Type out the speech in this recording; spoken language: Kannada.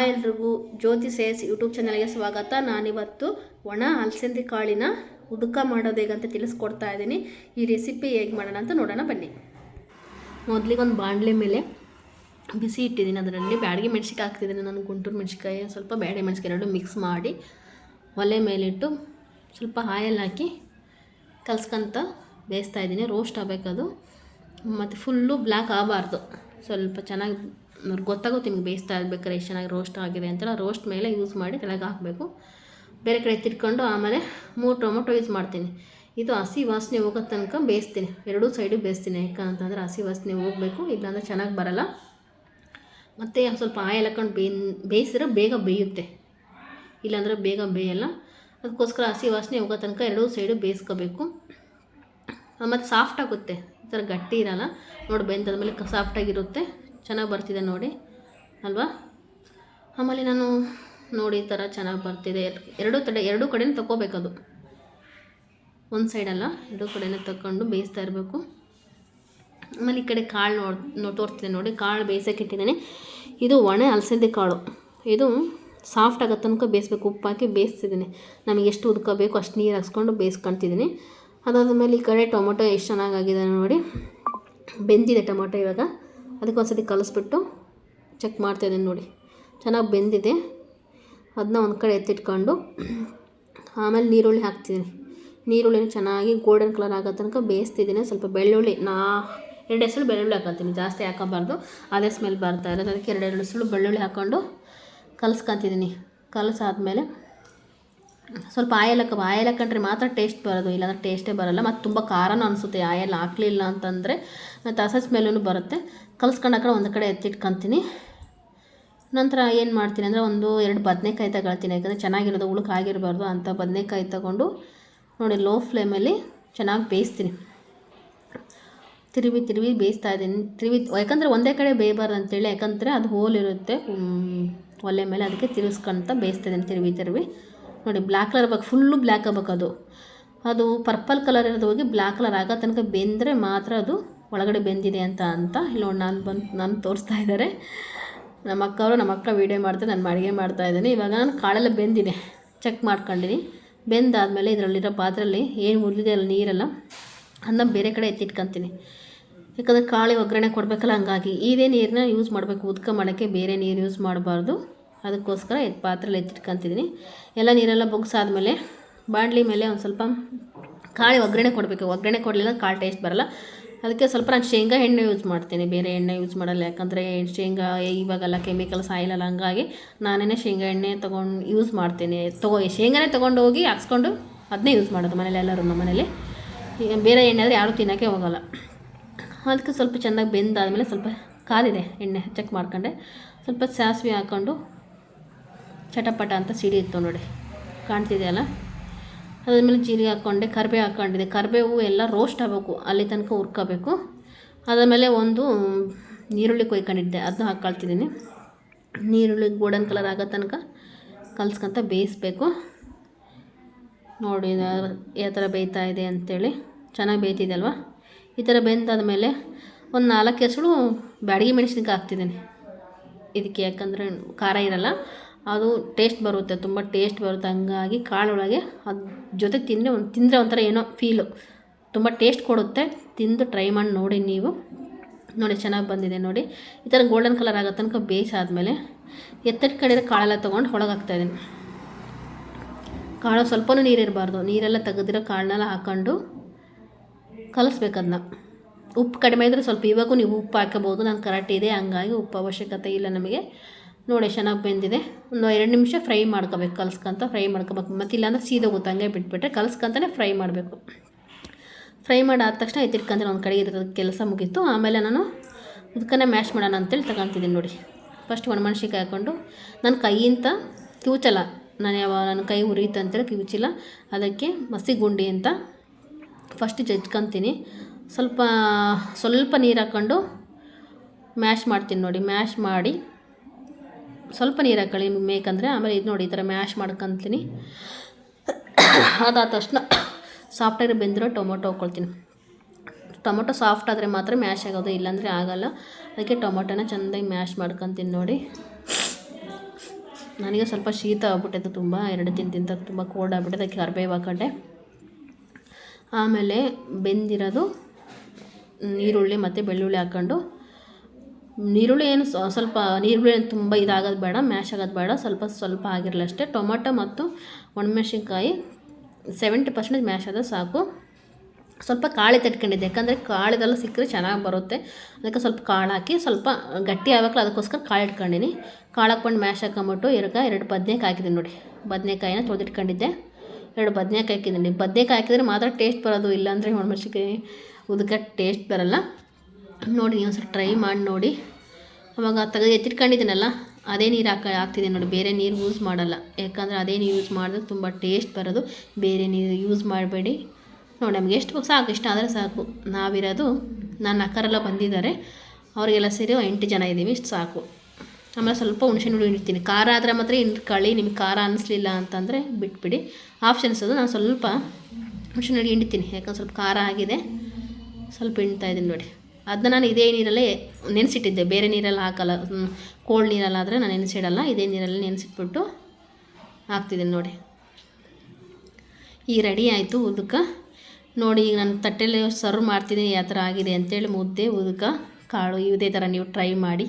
ಎಲ್ರಿಗೂ ಜ್ಯೋತಿ ಸೇಸ್ ಯೂಟ್ಯೂಬ್ ಚಾನಲ್ಗೆ ಸ್ವಾಗತ. ನಾನಿವತ್ತು ಒಣ ಅಲಸಂದಿ ಕಾಳಿನ ಉದುಕ ಮಾಡೋದು ಹೇಗಂತ ತಿಳಿಸ್ಕೊಡ್ತಾ ಇದ್ದೀನಿ. ಈ ರೆಸಿಪಿ ಹೇಗೆ ಮಾಡೋಣ ಅಂತ ನೋಡೋಣ ಬನ್ನಿ. ಮೊದಲಿಗೆ ಒಂದು ಬಾಣಲೆ ಮೇಲೆ ಬಿಸಿ ಇಟ್ಟಿದ್ದೀನಿ. ಅದರಲ್ಲಿ ಬ್ಯಾಡಗಿ ಮೆಣಸಿಕಾಯಿ ಹಾಕ್ತಿದ್ದೀನಿ. ನಾನು ಗುಂಟೂರು ಮೆಣಸಿಕಾಯಿ ಸ್ವಲ್ಪ ಬ್ಯಾಡಗಿ ಮೆಣಸಿಕಾಯಿ ಎರಡು ಮಿಕ್ಸ್ ಮಾಡಿ ಒಲೆ ಮೇಲಿಟ್ಟು ಸ್ವಲ್ಪ ಆಯಿಲ್ ಹಾಕಿ ಕಲ್ಸ್ಕೊಂತ ಬೇಯಿಸ್ತಾ ಇದ್ದೀನಿ. ರೋಸ್ಟ್ ಆಗಬೇಕದು, ಮತ್ತು ಫುಲ್ಲು ಬ್ಲ್ಯಾಕ್ ಆಗಬಾರ್ದು. ಸ್ವಲ್ಪ ಚೆನ್ನಾಗಿ ಗೊತ್ತಾಗುತ್ತೆ ನಿಮ್ಗೆ ಬೇಯಿಸ್ತಾ ಇರ್ಬೇಕಾದ್ರೆ ಎಷ್ಟು ಚೆನ್ನಾಗಿ ರೋಸ್ಟ್ ಆಗಿದೆ ಅಂತೇಳಿ. ರೋಸ್ಟ್ ಮೇಲೆ ಯೂಸ್ ಮಾಡಿ ಕೆಳಗೆ ಹಾಕಬೇಕು. ಬೇರೆ ಕಡೆ ಎತ್ತಿಟ್ಕೊಂಡು ಆಮೇಲೆ 3 ಟೊಮೊಟೊ ಯೂಸ್ ಮಾಡ್ತೀನಿ. ಇದು ಹಸಿ ವಾಸನೆ ಹೋಗೋ ತನಕ ಬೇಯಿಸ್ತೀನಿ, ಎರಡೂ ಸೈಡು ಬೇಯಿಸ್ತೀನಿ. ಯಾಕಂತಂದರೆ ಹಸಿ ವಾಸನೆ ಹೋಗಬೇಕು, ಇಲ್ಲಾಂದರೆ ಚೆನ್ನಾಗಿ ಬರೋಲ್ಲ. ಮತ್ತು ಸ್ವಲ್ಪ ಆಯಿಲ್ ಹಾಕೊಂಡು ಬೇಯಿಸಿದ್ರೆ ಬೇಗ ಬೇಯುತ್ತೆ, ಇಲ್ಲಾಂದರೆ ಬೇಗ ಬೇಯಲ್ಲ. ಅದಕ್ಕೋಸ್ಕರ ಹಸಿ ವಾಸನೆ ಹೋಗೋ ತನಕ ಎರಡೂ ಸೈಡು ಬೇಯಿಸ್ಕೋಬೇಕು. ಮತ್ತು ಸಾಫ್ಟ್ ಆಗುತ್ತೆ, ಈ ಥರ ಗಟ್ಟಿ ಇರೋಲ್ಲ. ನೋಡಿ ಬೆಂದಾದ್ಮೇಲೆ ಸಾಫ್ಟಾಗಿರುತ್ತೆ, ಚೆನ್ನಾಗಿ ಬರ್ತಿದೆ ನೋಡಿ ಅಲ್ವಾ. ಆಮೇಲೆ ನಾನು ನೋಡಿ ಈ ಥರ ಚೆನ್ನಾಗಿ ಬರ್ತಿದೆ. ಎರಡೂ ಕಡೆನೂ ತಗೋಬೇಕದು, ಒಂದು ಸೈಡಲ್ಲ ಎರಡೂ ಕಡೆನೇ ತಗೊಂಡು ಬೇಯಿಸ್ತಾ ಇರಬೇಕು. ಆಮೇಲೆ ಈ ಕಡೆ ಕಾಳು ತೋರಿಸ್ತಿದೆ ನೋಡಿ. ಕಾಳು ಬೇಯಿಸೋಕೆ ಇಟ್ಟಿದ್ದೀನಿ. ಇದು ಒಣ ಅಲಸಂದೆ ಕಾಳು. ಇದು ಸಾಫ್ಟ್ ಆಗೋ ತನಕ ಬೇಯಿಸ್ಬೇಕು. ಉಪ್ಪು ಹಾಕಿ ಬೇಯಿಸ್ತಿದ್ದೀನಿ. ನಮಗೆ ಎಷ್ಟು ಉದ್ಕೋಬೇಕು ಅಷ್ಟು ನೀರು ಹಾಕ್ಸ್ಕೊಂಡು ಬೇಯಿಸ್ಕೊಳ್ತಿದ್ದೀನಿ. ಅದಾದಮೇಲೆ ಈ ಕಡೆ ಟೊಮೊಟೊ ಎಷ್ಟು ಚೆನ್ನಾಗಾಗಿದೆ ನೋಡಿ, ಬೆಂದಿದೆ ಟೊಮೊಟೊ. ಇವಾಗ ಅದಕ್ಕೊಂದ್ಸತಿ ಕಲಿಸ್ಬಿಟ್ಟು ಚೆಕ್ ಮಾಡ್ತಾಯಿದ್ದೀನಿ ನೋಡಿ, ಚೆನ್ನಾಗಿ ಬೆಂದಿದೆ. ಅದನ್ನ ಒಂದು ಕಡೆ ಎತ್ತಿಟ್ಕೊಂಡು ಆಮೇಲೆ ನೀರುಳ್ಳಿ ಹಾಕ್ತಿದ್ದೀನಿ. ನೀರುಳ್ಳಿನ ಚೆನ್ನಾಗಿ ಗೋಲ್ಡನ್ ಕಲರ್ ಆಗೋ ತನಕ ಬೇಯಿಸ್ತಿದ್ದೀನಿ. ಸ್ವಲ್ಪ ಬೆಳ್ಳುಳ್ಳಿ 2 ಎಸಳು ಬೆಳ್ಳುಳ್ಳಿ ಹಾಕೊತೀನಿ, ಜಾಸ್ತಿ ಹಾಕೋಬಾರ್ದು, ಅದೇ ಸ್ಮೆಲ್ ಬರ್ತಾ ಇರೋದು. ಅದಕ್ಕೆ 2 ಎಸಳು ಬೆಳ್ಳುಳ್ಳಿ ಹಾಕ್ಕೊಂಡು ಕಲಿಸ್ಕೊತಿದ್ದೀನಿ. ಕಲಸಾದ್ಮೇಲೆ ಸ್ವಲ್ಪ ಆಯಿಲ್ ಹಾಕೊಂಡ್ರೆ ಮಾತ್ರ ಟೇಸ್ಟ್ ಬರೋದು, ಇಲ್ಲಾಂದ್ರೆ ಟೇಸ್ಟೇ ಬರೋಲ್ಲ. ಮತ್ತು ತುಂಬ ಖಾರನೂ ಅನಿಸುತ್ತೆ ಆಯಿಲ್ ಹಾಕಲಿಲ್ಲ ಅಂತಂದರೆ, ಮತ್ತು ಹಸಿ ಸ್ಮೆಲ್ಲೂ ಬರುತ್ತೆ. ಕಲಿಸ್ಕೊಂಡು ಹಾಕೊಂಡು ಒಂದು ಕಡೆ ಎತ್ತಿಟ್ಕೊತೀನಿ. ನಂತರ ಏನು ಮಾಡ್ತೀನಿ ಅಂದರೆ 1-2 ಬದನೆಕಾಯಿ ತಗೊಳ್ತೀನಿ. ಯಾಕಂದರೆ ಚೆನ್ನಾಗಿರೋದು, ಉಳುಕು ಆಗಿರಬಾರ್ದು ಅಂತ ಬದನೆಕಾಯಿ ತಗೊಂಡು ನೋಡಿ ಲೋ ಫ್ಲೇಮಲ್ಲಿ ಚೆನ್ನಾಗಿ ಬೇಯಿಸ್ತೀನಿ. ತಿರುವಿ ಬೇಯಿಸ್ತಾ ಇದ್ದೀನಿ. ಯಾಕಂದರೆ ಒಂದೇ ಕಡೆ ಬೇಯಬಾರ್ದು ಅಂತೇಳಿ, ಯಾಕಂದರೆ ಅದು ಹೋಲಿರುತ್ತೆ ಒಲೆ ಮೇಲೆ, ಅದಕ್ಕೆ ತಿರುಗಿಸ್ಕೊಂತ ಬೇಯಿಸ್ತಾ ಇದ್ದೀನಿ ತಿರುವಿ ನೋಡಿ. ಬ್ಲ್ಯಾಕ್ ಕಲರ್ ಆಗಬೇಕು, ಫುಲ್ಲು ಬ್ಲ್ಯಾಕ್ ಆಗಬೇಕು. ಅದು ಪರ್ಪಲ್ ಕಲರ್ ಇರೋದು ಹೋಗಿ ಬ್ಲ್ಯಾಕ್ ಕಲರ್ ಆಗೋ ತನಕ ಬೆಂದರೆ ಮಾತ್ರ ಅದು ಒಳಗಡೆ ಬೆಂದಿದೆ ಅಂತ ಇಲ್ಲಿ ನೋಡಿ ನಾನು ತೋರಿಸ್ತಾ ಇದ್ದಾರೆ. ನಮ್ಮ ಅಕ್ಕ ವೀಡಿಯೋ ಮಾಡ್ತಾರೆ, ನಾನು ಅಡುಗೆ ಮಾಡ್ತಾಯಿದ್ದೀನಿ. ಇವಾಗ ನಾನು ಕಾಳೆಲ್ಲ ಬೆಂದಿದೆ, ಚೆಕ್ ಮಾಡ್ಕೊಂಡಿನಿ. ಬೆಂದಾದಮೇಲೆ ಇದರಲ್ಲಿರೋ ಪಾತ್ರೆಯಲ್ಲಿ ಏನು ಉಳಿದಿದೆ ಅಲ್ಲ ನೀರೆಲ್ಲ, ಅದನ್ನ ಬೇರೆ ಕಡೆ ಎತ್ತಿಟ್ಕೊತೀನಿ. ಯಾಕಂದರೆ ಕಾಳಿ ಒಗ್ಗರಣೆ ಕೊಡಬೇಕಲ್ಲ, ಹಂಗಾಗಿ ಇದೇ ನೀರನ್ನ ಯೂಸ್ ಮಾಡಬೇಕು. ಉದ್ಕ ಮಾಡೋಕ್ಕೆ ಬೇರೆ ನೀರು ಯೂಸ್ ಮಾಡಬಾರ್ದು. ಅದಕ್ಕೋಸ್ಕರ ಪಾತ್ರೆಯಲ್ಲಿ ಎತ್ತಿಟ್ಕೊತಿದ್ದೀನಿ. ಎಲ್ಲ ನೀರೆಲ್ಲ ಬೊಗ್ಸಾದ್ಮೇಲೆ ಬಾಣಲಿ ಮೇಲೆ ಒಂದು ಸ್ವಲ್ಪ ಕಾಳಿ ಒಗ್ಗರಣೆ ಕೊಡಬೇಕು. ಒಗ್ಗರಣೆ ಕೊಡಲಿಲ್ಲ ಕಾಳು ಟೇಸ್ಟ್ ಬರೋಲ್ಲ. ಅದಕ್ಕೆ ಸ್ವಲ್ಪ ನಾನು ಶೇಂಗಾ ಎಣ್ಣೆ ಯೂಸ್ ಮಾಡ್ತೀನಿ, ಬೇರೆ ಎಣ್ಣೆ ಯೂಸ್ ಮಾಡಲ್ಲ. ಯಾಕಂದರೆ ಶೇಂಗಾ ಇವಾಗೆಲ್ಲ ಕೆಮಿಕಲ್ಸ್ ಆಯಿಲಲ್ಲ, ಹಂಗಾಗಿ ನಾನೇ ಶೇಂಗಾ ಎಣ್ಣೆ ಯೂಸ್ ಮಾಡ್ತೀನಿ. ಶೇಂಗಾನೇ ತೊಗೊಂಡು ಹೋಗಿ ಹಾಕ್ಸ್ಕೊಂಡು ಅದನ್ನೇ ಯೂಸ್ ಮಾಡೋದು ಮನೇಲಿ ಎಲ್ಲರೂ. ನಮ್ಮ ಮನೇಲಿ ಬೇರೆ ಎಣ್ಣೆ ಆದರೆ ಯಾರೂ ತಿನ್ನೋಕ್ಕೆ ಹೋಗೋಲ್ಲ. ಅದಕ್ಕೆ ಸ್ವಲ್ಪ ಚೆನ್ನಾಗಿ ಬೆಂದಾದಮೇಲೆ ಸ್ವಲ್ಪ ಕಾದಿದೆ ಎಣ್ಣೆ, ಚೆಕ್ ಮಾಡ್ಕೊಂಡೆ. ಸ್ವಲ್ಪ ಸಾಸಿವೆ ಹಾಕ್ಕೊಂಡು ಚಟಪಟ ಅಂತ ಸಿಡಿಯಿತ್ತು ನೋಡಿ, ಕಾಣ್ತಿದೆಯಲ್ಲ. ಅದಾದಮೇಲೆ ಜೀರಿಗೆ ಹಾಕ್ಕೊಂಡೆ, ಕರಿಬೇವು ಹಾಕ್ಕೊಂಡಿದ್ದೆ. ಕರಿಬೇವು ಎಲ್ಲ ರೋಸ್ಟ್ ಆಗಬೇಕು, ಅಲ್ಲಿ ತನಕ ಹುರ್ಕೋಬೇಕು. ಅದಾದಮೇಲೆ ಒಂದು ನೀರುಳ್ಳಿ ಕೊಯ್ಕೊಂಡಿದ್ದೆ, ಅದನ್ನ ಹಾಕ್ಕೊಳ್ತಿದ್ದೀನಿ. ನೀರುಳ್ಳಿ ಗೋಲ್ಡನ್ ಕಲರ್ ಆಗೋ ತನಕ ಕಲ್ಸ್ಕೊಂತ ಬೇಯಿಸ್ಬೇಕು ನೋಡಿ. ಯಾವ ಥರ ಬೇಯ್ತಾ ಇದೆ ಅಂಥೇಳಿ, ಚೆನ್ನಾಗಿ ಬೇಯ್ತಿದೆ ಅಲ್ವಾ. ಈ ಥರ ಬೆಂದಾದಮೇಲೆ ಒಂದು 4 ಎಸಳು ಬ್ಯಾಡಗಿ ಮೆಣಸಿನ್ಕಾಯಿ ಹಾಕ್ತಿದ್ದೀನಿ ಇದಕ್ಕೆ. ಯಾಕಂದರೆ ಖಾರ ಇರೋಲ್ಲ, ಅದು ಟೇಸ್ಟ್ ಬರುತ್ತೆ, ತುಂಬ ಟೇಸ್ಟ್ ಬರುತ್ತೆ. ಹಂಗಾಗಿ ಕಾಳೊಳಗೆ ಅದ್ರ ಜೊತೆ ತಿಂದರೆ ಒಂಥರ ಏನೋ ಫೀಲು, ತುಂಬ ಟೇಸ್ಟ್ ಕೊಡುತ್ತೆ. ತಿಂದು ಟ್ರೈ ಮಾಡಿ ನೋಡಿ ನೀವು. ನೋಡಿ ಚೆನ್ನಾಗಿ ಬಂದಿದೆ ನೋಡಿ. ಈ ಥರ ಗೋಲ್ಡನ್ ಕಲರ್ ಆಗೋ ತನಕ ಬೇಯಿಸಾದ್ಮೇಲೆ ಎತ್ತಿಟ್ಕೊಂಡಿರೋ ಕಾಳೆಲ್ಲ ತೊಗೊಂಡು ಒಳಗೆ ಹಾಕ್ತಾಯಿದ್ದೀನಿ. ಕಾಳು ಸ್ವಲ್ಪನೂ ನೀರಿರಬಾರ್ದು, ನೀರೆಲ್ಲ ತೆಗೆದಿರೋ ಕಾಳನ್ನೆಲ್ಲ ಹಾಕ್ಕೊಂಡು ಕಲಿಸ್ಬೇಕು ಅದನ್ನ. ಉಪ್ಪು ಕಡಿಮೆ ಇದ್ದರೆ ಸ್ವಲ್ಪ ಇವಾಗೂ ನೀವು ಉಪ್ಪು ಹಾಕಬೋದು. ನಾನು ಕರೆಕ್ಟ್ ಇದೆ, ಹಂಗಾಗಿ ಉಪ್ಪು ಅವಶ್ಯಕತೆ ಇಲ್ಲ ನಮಗೆ. ನೋಡಿ ಚೆನ್ನಾಗಿ ಬೆಂದಿದೆ. 2 ನಿಮಿಷ ಫ್ರೈ ಮಾಡ್ಕೋಬೇಕು, ಕಲ್ಸ್ಕೊಂತ ಫ್ರೈ ಮಾಡ್ಕೋಬೇಕು. ಮತ್ತು ಇಲ್ಲಾಂದ್ರೆ ಸೀದೋಗುತ್ತೆ, ಹಂಗೆ ಬಿಟ್ಬಿಟ್ರೆ. ಕಲ್ಸ್ಕೊಂತಲೇ ಫ್ರೈ ಮಾಡಬೇಕು. ಫ್ರೈ ಮಾಡಾದ ತಕ್ಷಣ ಎತ್ತಿಟ್ಕೊಂತೀನಿ ಒಂದು ಕಡೆಗೆ. ಇದ್ರ ಕೆಲಸ ಮುಗೀತು. ಆಮೇಲೆ ನಾನು ಇದಕ್ಕನ್ನೇ ಮ್ಯಾಶ್ ಮಾಡೋಣ ಅಂತೇಳಿ ತಗೊತಿದ್ದೀನಿ ನೋಡಿ. ಫಸ್ಟ್ ಒಣಮೆಣ್ಸಿಕಾಯಿ ಹಾಕ್ಕೊಂಡು, ನನ್ನ ಕೈಯಿಂದ ಕಿವುಚಲ್ಲ, ನನ್ನ ಕೈ ಉರಿಯುತ್ತೆ ಅಂತೇಳಿ ಕಿವುಚಿಲ್ಲ. ಅದಕ್ಕೆ ಮಸಿಗುಂಡಿ ಅಂತ ಫಸ್ಟ್ ಜಜ್ಕೊತೀನಿ. ಸ್ವಲ್ಪ ನೀರು ಹಾಕ್ಕೊಂಡು ಮ್ಯಾಶ್ ಮಾಡ್ತೀನಿ ನೋಡಿ. ಮ್ಯಾಶ್ ಮಾಡಿ ಸ್ವಲ್ಪ ನೀರು ಹಾಕೊಳ್ಳಿ ಬೇಕಂದರೆ. ಆಮೇಲೆ ಇದು ನೋಡಿ ಈ ಥರ ಮ್ಯಾಶ್ ಮಾಡ್ಕೊತೀನಿ. ಅದಾದ ತಕ್ಷಣ ಸಾಫ್ಟಾಗಿ ಬೆಂದಿರೋ ಟೊಮೊಟೊ ಹಾಕ್ಕೊಳ್ತೀನಿ. ಟೊಮೊಟೊ ಸಾಫ್ಟ್ ಆದರೆ ಮಾತ್ರ ಮ್ಯಾಶ್ ಆಗೋದು, ಇಲ್ಲಾಂದರೆ ಆಗೋಲ್ಲ. ಅದಕ್ಕೆ ಟೊಮೊಟೊನ ಚೆಂದಾಗಿ ಮ್ಯಾಶ್ ಮಾಡ್ಕೊತೀನಿ ನೋಡಿ. ನನಗೆ ಸ್ವಲ್ಪ ಶೀತ ಆಗ್ಬಿಟ್ಟಿತ್ತು ತುಂಬ, 2 ದಿನ ತಿಂತ ತುಂಬ ಕೋಲ್ಡ್ ಆಗ್ಬಿಟ್ಟಿದೆ. ಅದಕ್ಕೆ ಕರಿಬೇವು ಹಾಕೊಂಡೆ. ಆಮೇಲೆ ಬೆಂದಿರೋದು ಈರುಳ್ಳಿ ಮತ್ತು ಬೆಳ್ಳುಳ್ಳಿ ಹಾಕ್ಕೊಂಡು, ಈರುಳ್ಳಿ ಏನು ಸ್ವಲ್ಪ ಈರುಳ್ಳಿ ಏನು ತುಂಬ ಇದಾಗೋದು ಬೇಡ, ಮ್ಯಾಶ್ ಆಗೋದು ಬೇಡ, ಸ್ವಲ್ಪ ಆಗಿರಲಿ ಅಷ್ಟೇ. ಟೊಮೊಟೊ ಮತ್ತು ಒಣಮೆಣ್ಸಿನ್ಕಾಯಿ 70% ಮ್ಯಾಶ್ ಆದ್ರೆ ಸಾಕು. ಸ್ವಲ್ಪ ಕಾಳು ತಟ್ಕೊಂಡಿದ್ದೆ, ಯಾಕಂದರೆ ಕಾಳಿದೆಲ್ಲ ಸಿಕ್ಕರೆ ಚೆನ್ನಾಗಿ ಬರುತ್ತೆ. ಅದಕ್ಕೆ ಸ್ವಲ್ಪ ಕಾಳು ಹಾಕಿ ಸ್ವಲ್ಪ ಗಟ್ಟಿ ಆಗಬೇಕಲ್ಲ, ಅದಕ್ಕೋಸ್ಕರ ಕಾಳು ಇಟ್ಕೊಂಡಿನಿ. ಕಾಳು ಹಾಕ್ಕೊಂಡು ಮ್ಯಾಶ್ ಹಾಕೊಂಬಿಟ್ಟು 2 ಬದನೇಕಾಯಿ ಹಾಕಿದ್ದೀನಿ ನೋಡಿ. ಬದನೇಕಾಯಿನ ತೊಳೆದಿಟ್ಕೊಂಡಿದ್ದೆ, 2 ಬದನೇಕಾಯಿ ಹಾಕಿದ್ದೀನಿ. ಬದನೇಕಾಯಿ ಹಾಕಿದರೆ ಮಾತ್ರ ಟೇಸ್ಟ್ ಬರೋದು, ಇಲ್ಲಾಂದರೆ ಒಣಮೆಣ್ಸಿನ್ಕಾಯಿ ಉದಕ್ಕೆ ಟೇಸ್ಟ್ ಬರೋಲ್ಲ. ನೋಡಿ ನೀವು ಸ್ವಲ್ಪ ಟ್ರೈ ಮಾಡಿ ನೋಡಿ. ಅವಾಗ ತೆಗೆದು ಎತ್ತಿಟ್ಕೊಂಡಿದ್ದೀನಲ್ಲ, ಅದೇ ನೀರು ಹಾಕ್ತಿದ್ದೀನಿ ನೋಡಿ, ಬೇರೆ ನೀರು ಯೂಸ್ ಮಾಡಲ್ಲ. ಯಾಕಂದರೆ ಅದೇ ನೀರು ಯೂಸ್ ಮಾಡಿದ್ರೆ ತುಂಬ ಟೇಸ್ಟ್ ಬರೋದು, ಬೇರೆ ನೀರು ಯೂಸ್ ಮಾಡಬೇಡಿ. ನೋಡಿ ನಮ್ಗೆ ಎಷ್ಟು ಸಾಕು, ಇಷ್ಟ ಆದರೆ ಸಾಕು. ನಾವಿರೋದು ನನ್ನ ಅಕ್ಕರೆಲ್ಲ ಬಂದಿದ್ದಾರೆ, ಅವರಿಗೆಲ್ಲ ಸೇರಿ 8 ಜನ ಇದ್ದೀವಿ, ಇಷ್ಟು ಸಾಕು. ಆಮೇಲೆ ಸ್ವಲ್ಪ ಹುಣಸೆ ಹುಳಿ ಇಡ್ತೀನಿ. ಖಾರ ಆದರೆ ಮಾತ್ರ ಕಳಿ, ನಿಮಗೆ ಖಾರ ಅನ್ನಿಸ್ಲಿಲ್ಲ ಅಂತಂದರೆ ಬಿಟ್ಬಿಡಿ, ಆಪ್ಷನ್ಸ್ ಅದು. ನಾನು ಸ್ವಲ್ಪ ಹುಣಸೆ ಹುಳಿ ಹಿಂಡ್ತೀನಿ, ಯಾಕಂದ್ರೆ ಸ್ವಲ್ಪ ಖಾರ ಆಗಿದೆ, ಸ್ವಲ್ಪ ಹಿಂಡ್ತಾಯಿದ್ದೀನಿ ನೋಡಿ. ಅದನ್ನ ನಾನು ಇದೇ ನೀರಲ್ಲೇ ನೆನೆಸಿಟ್ಟಿದ್ದೆ, ಬೇರೆ ನೀರಲ್ಲಿ ಹಾಕಲ್ಲ. ಕೋಲ್ಡ್ ನೀರಲ್ಲಾದರೆ ನಾನು ನೆನೆಸಿಡಲ್ಲ, ಇದೇ ನೀರಲ್ಲಿ ನೆನೆಸಿಟ್ಬಿಟ್ಟು ಹಾಕ್ತಿದ್ದೀನಿ ನೋಡಿ. ಈಗ ರೆಡಿ ಆಯಿತು ಉದಕ ನೋಡಿ. ಈಗ ನಾನು ತಟ್ಟೆಯಲ್ಲಿ ಸರ್ವ್ ಮಾಡ್ತಿದ್ದೀನಿ ಯಾವ ಥರ ಆಗಿದೆ ಅಂತೇಳಿ. ಮುದ್ದೆ, ಉದಕ, ಕಾಳು ಇದೇ ಥರ ನೀವು ಟ್ರೈ ಮಾಡಿ.